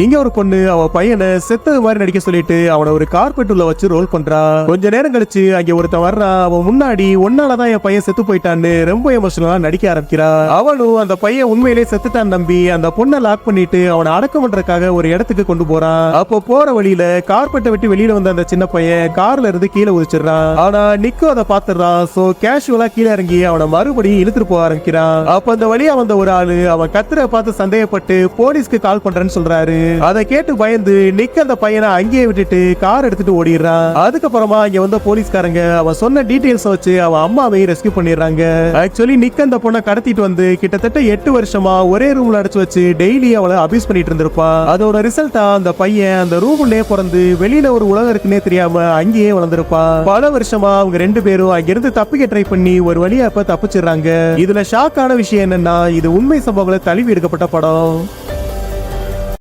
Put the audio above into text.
இங்க ஒரு பொண்ணு அவ பையனை செத்தது மாதிரி நடிக்க சொல்லிட்டு அவனை ஒரு கார்பெட் உள்ள வச்சு ரோல் பண்றா. கொஞ்ச நேரம் கழிச்சு அங்க ஒருத்தன் வர்றான். அவன் முன்னாடி ஒன்னாலதான் என் பையன் செத்து போயிட்டான்னு ரொம்ப எமோஷனலா நடிக்க ஆரம்பிக்கிறா. அவனும் அந்த பையன் உண்மையிலே செத்துட்டான் நம்பி அந்த பொண்ணை லாக் பண்ணிட்டு அவனை அடக்கம் பண்றதுக்காக ஒரு இடத்துக்கு கொண்டு போறான். அப்போ போற வழியில கார்பெட்டை விட்டு வெளியில வந்த அந்த சின்ன பையன் கார்ல இருந்து கீழே உதிச்சிடறான். ஆனா நிக்கோ அதை பாத்துறான். சோ கேஷுவலா கீழே இறங்கி அவனை மறுபடியும் இழுத்துட்டு போக ஆரம்பிக்கிறான். அப்ப அந்த வழியா வந்த ஒரு ஆளு அவன் கத்துற பார்த்து சந்தேகப்பட்டு போலீஸ்க்கு கால் பண்றேன்னு சொல்றாரு. அதை கேட்டு பயந்து நிக் அந்த பையனை அங்கேயே விட்டுட்டு கார் எடுத்துட்டு ஓடிடுறான். அதுக்கப்புறமா இங்க வந்த போலீஸ்காரங்க அவன் சொன்ன டீடைல்ஸ் வச்சு அவன் அம்மாவையும் ரெஸ்கியூ பண்ணிடுறாங்க. ஆக்சுவலி நிக் அந்த பொண்ணை கடத்திட்டு வந்து கிட்டத்தட்ட 8 வருஷமா ஒரே ரூம்ல அடைச்சு வச்சு டெய்லி அவளை அபியூஸ் பண்ணிட்டு இருந்திருப்பான். அதோட ரிசல்ட்டா அந்த பையன் அந்த ரூம்லயே பிறந்து வெளியில ஒரு உலகம் இருக்குன்னே தெரியாம அங்கேயே வளர்ந்திருப்பான். பல வருஷமா அவங்க 2 பேரும் அங்கிருந்து தப்பிக்க ட்ரை பண்ணி ஒரு வழியா இப்ப தப்பிச்சிடுறாங்க. இதுல ஷாக்கான விஷயம் என்னன்னா இது உண்மை சம்பவங்களை தழுவி எடுக்கப்பட்ட படம்.